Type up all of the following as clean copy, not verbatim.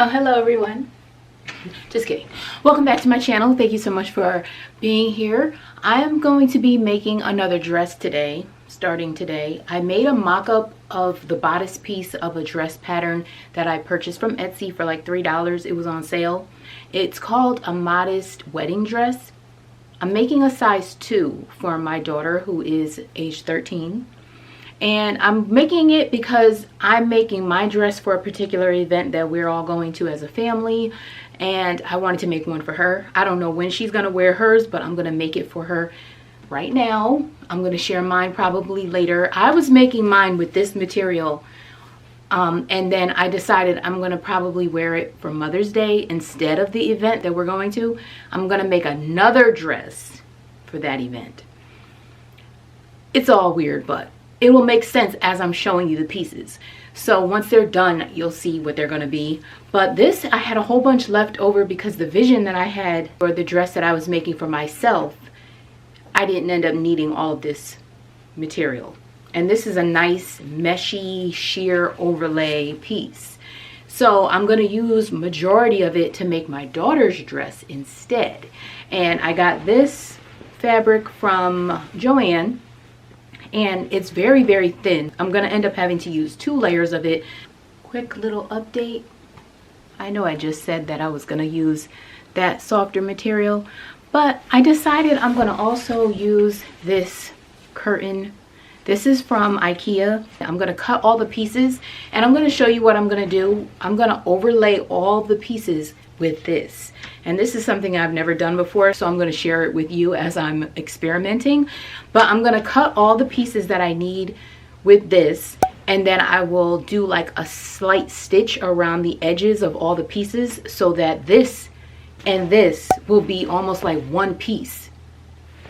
Oh, hello everyone. Just kidding. Welcome back to my channel. Thank you so much for being here. I am going to be making another dress today, starting today. I made a mock-up of the bodice piece of a dress pattern that I purchased from Etsy for like $3. It was on sale. It's called a modest wedding dress. I'm making a size 2 for my daughter who is age 13. And I'm making it because I'm making my dress for a particular event that we're all going to as a family, and I wanted to make one for her. I don't know when she's gonna wear hers, but I'm gonna make it for her right now. I'm gonna share mine probably later. I was making mine with this material, and then I decided I'm gonna probably wear it for Mother's Day instead of the event that we're going to. I'm gonna make another dress for that event. It's all weird, but it will make sense as I'm showing you the pieces. So once they're done, you'll see what they're gonna be. But this, I had a whole bunch left over because the vision that I had for the dress that I was making for myself, I didn't end up needing all of this material. And this is a nice meshy sheer overlay piece. So I'm gonna use majority of it to make my daughter's dress instead. And I got this fabric from Joann, and it's very, very thin. I'm gonna end up having to use 2 layers of it. Quick little update. I know I just said that I was gonna use that softer material, but I decided I'm gonna also use this curtain. This is from IKEA. I'm gonna cut all the pieces and I'm gonna show you what I'm gonna do. I'm gonna overlay all the pieces with this. And this is something I've never done before, so I'm going to share it with you as I'm experimenting. But I'm going to cut all the pieces that I need with this, and then I will do like a slight stitch around the edges of all the pieces so that this and this will be almost like one piece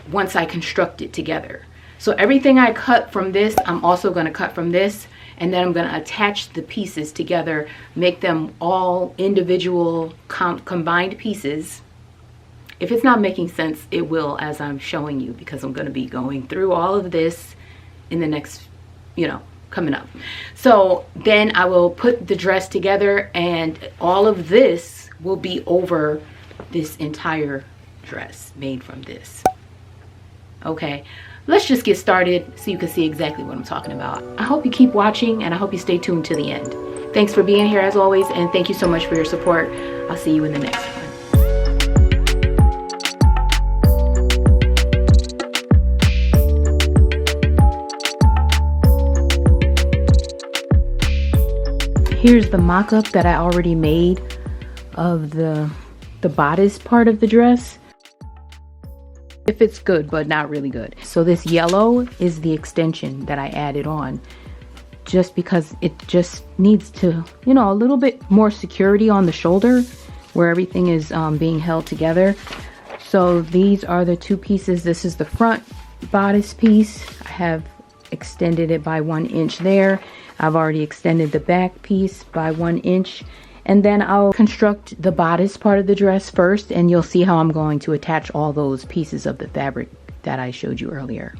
once I construct it together. So everything I cut from this, I'm also going to cut from this, and then I'm going to attach the pieces together, make them all individual combined pieces. If it's not making sense, it will as I'm showing you, because I'm going to be going through all of this in the next, coming up. So then I will put the dress together, and all of this will be over this entire dress made from this. Okay. Let's just get started so you can see exactly what I'm talking about. I hope you keep watching, and I hope you stay tuned to the end. Thanks for being here as always, and thank you so much for your support. I'll see you in the next one. Here's the mock-up that I already made of the bodice part of the dress. If it's good, but not really good. So this yellow is the extension that I added on, just because it just needs to, a little bit more security on the shoulder where everything is being held together. So these are the 2 pieces. This is the front bodice piece. I have extended it by 1 inch there. I've already extended the back piece by 1 inch. And then I'll construct the bodice part of the dress first, and you'll see how I'm going to attach all those pieces of the fabric that I showed you earlier.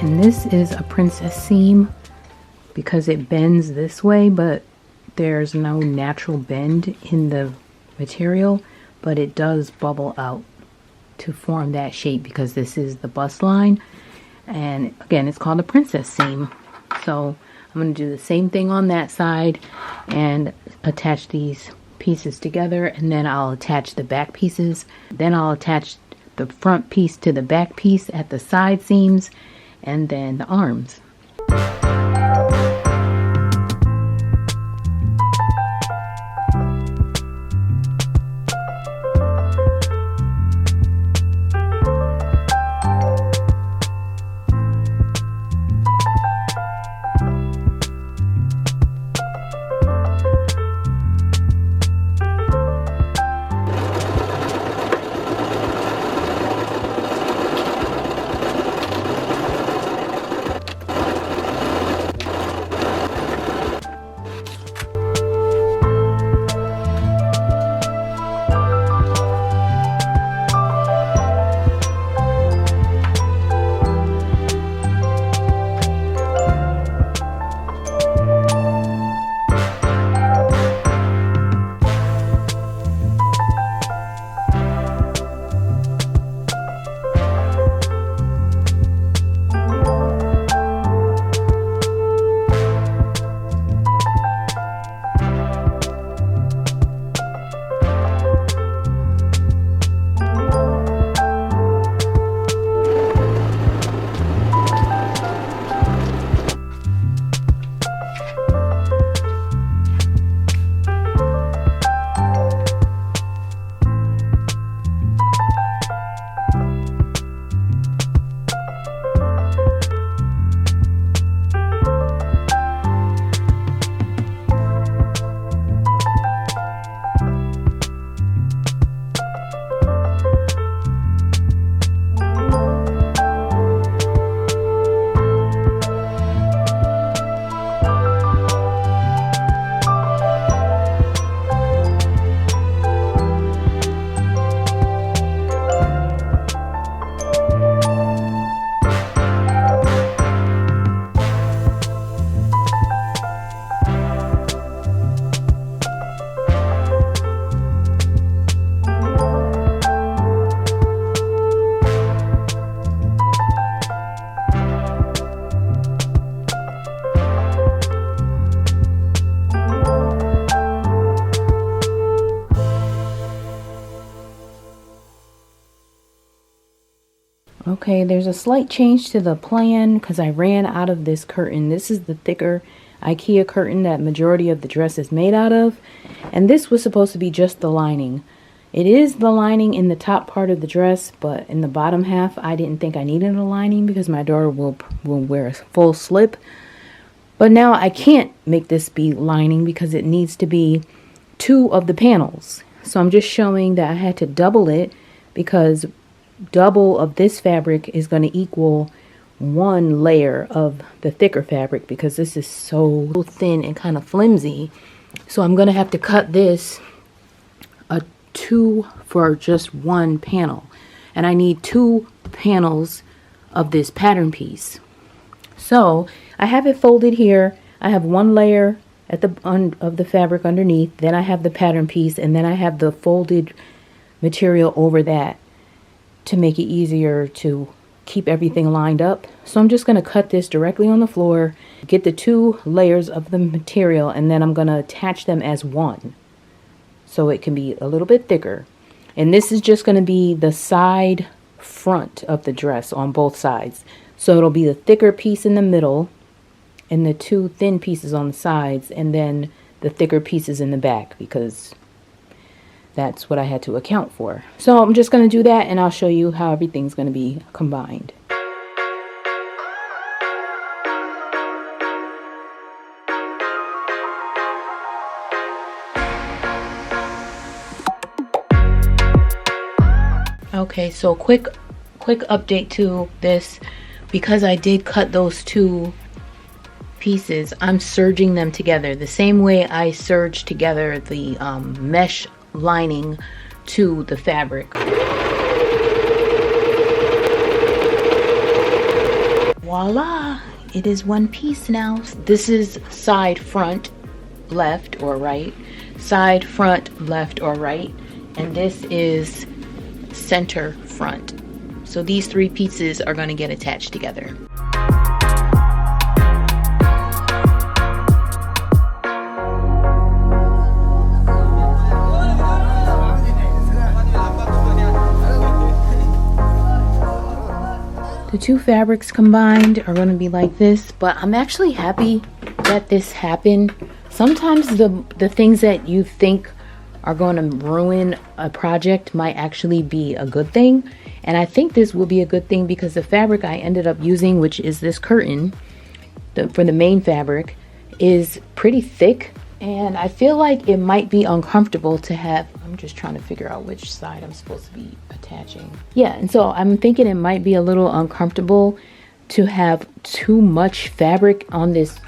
And this is a princess seam because it bends this way, but there's no natural bend in the material, but it does bubble out to form that shape because this is the bust line. And again, it's called a princess seam. So I'm going to do the same thing on that side and attach these pieces together, and then I'll attach the back pieces. Then I'll attach the front piece to the back piece at the side seams, and then the arms. Okay, there's a slight change to the plan because I ran out of this curtain. This is the thicker IKEA curtain that majority of the dress is made out of. And this was supposed to be just the lining. It is the lining in the top part of the dress, but in the bottom half, I didn't think I needed a lining because my daughter will wear a full slip. But now I can't make this be lining because it needs to be 2 of the panels. So I'm just showing that I had to double it because double of this fabric is going to equal 1 layer of the thicker fabric because this is so thin and kind of flimsy. So I'm going to have to cut this a 2 for just 1 panel, and I need 2 panels of this pattern piece. So I have it folded here. I have 1 layer at the of the fabric underneath, then I have the pattern piece, and then I have the folded material over that to make it easier to keep everything lined up. So I'm just going to cut this directly on the floor, get the 2 layers of the material, and then I'm going to attach them as one so it can be a little bit thicker. And this is just going to be the side front of the dress on both sides. So it'll be the thicker piece in the middle and the 2 thin pieces on the sides, and then the thicker pieces in the back because that's what I had to account for. So I'm just going to do that, and I'll show you how everything's going to be combined. Okay, so quick update to this. Because I did cut those 2 pieces, I'm serging them together the same way I serged together the mesh lining to the fabric. voila, it is one piece now. This is side front left or right, side front left or right, and this is center front. So these three pieces are going to get attached together. The two fabrics combined are going to be like this, but I'm actually happy that this happened. Sometimes the things that you think are going to ruin a project might actually be a good thing, and I think this will be a good thing because the fabric I ended up using, which is this curtain for the main fabric, is pretty thick, and I feel like it might be uncomfortable to have. I'm just trying to figure out which side I'm supposed to be attaching. Yeah, and so I'm thinking it might be a little uncomfortable to have too much fabric on this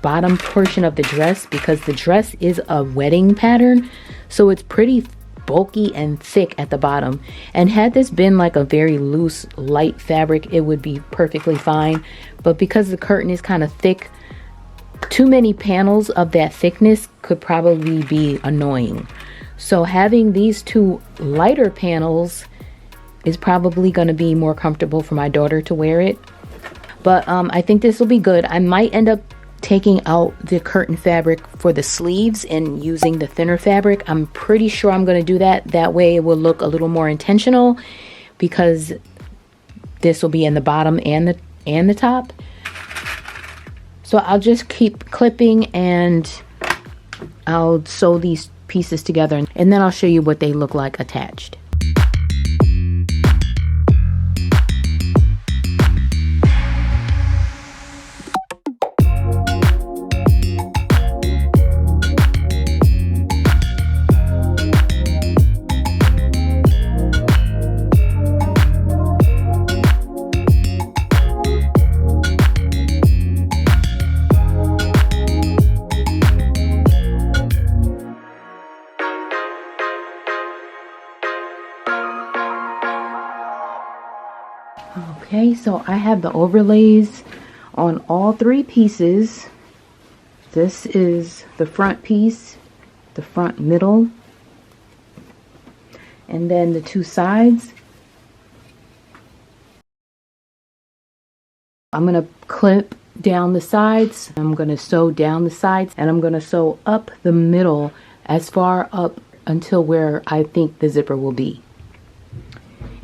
bottom portion of the dress, because the dress is a wedding pattern, so it's pretty bulky and thick at the bottom. And had this been like a very loose, light fabric, it would be perfectly fine, but because the curtain is kind of thick, too many panels of that thickness could probably be annoying. So having these two lighter panels is probably going to be more comfortable for my daughter to wear it. But I think this will be good. I might end up taking out the curtain fabric for the sleeves and using the thinner fabric. I'm pretty sure I'm going to do that. That way it will look a little more intentional, because this will be in the bottom and the top. So I'll just keep clipping and I'll sew these pieces together, and then I'll show you what they look like attached. Okay, so I have the overlays on all three pieces. This is the front piece, the front middle, and then the two sides. I'm going to clip down the sides, I'm going to sew down the sides, and I'm going to sew up the middle as far up until where I think the zipper will be.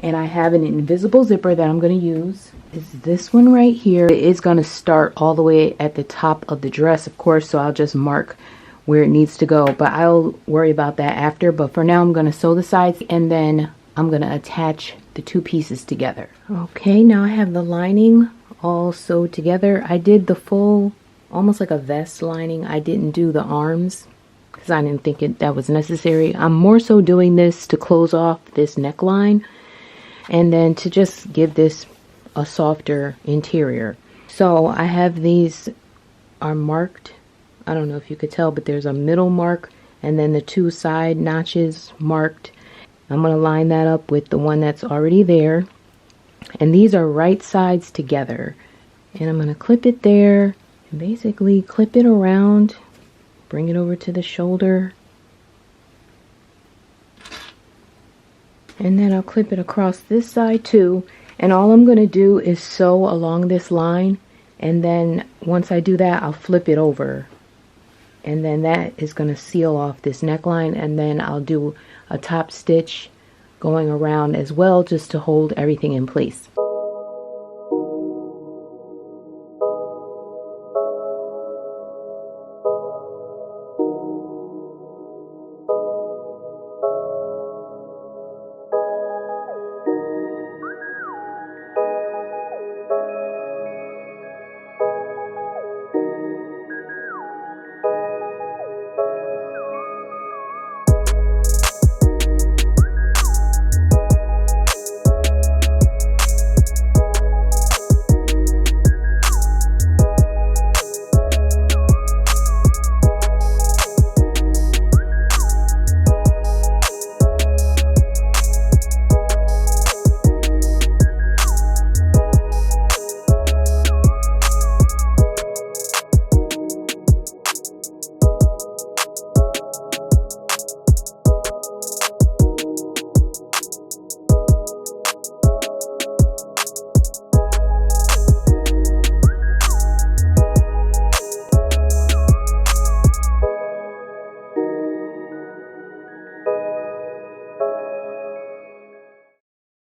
And I have an invisible zipper that I'm going to use. Is this one right here. It is going to start all the way at the top of the dress, of course, so I'll just mark where it needs to go, but I'll worry about that after. But for now, I'm going to sew the sides, and then I'm going to attach the two pieces together. Okay, now I have the lining all sewed together. I did the full, almost like a vest lining. I didn't do the arms because I didn't think that was necessary. I'm more so doing this to close off this neckline, and then to just give this a softer interior. So I have these are marked. I don't know if you could tell, but there's a middle mark and then the two side notches marked. I'm going to line that up with the one that's already there. And these are right sides together. And I'm going to clip it there and basically clip it around, bring it over to the shoulder. And then I'll clip it across this side too. And all I'm going to do is sew along this line. And then once I do that, I'll flip it over. And then that is going to seal off this neckline. And then I'll do a top stitch going around as well, just to hold everything in place.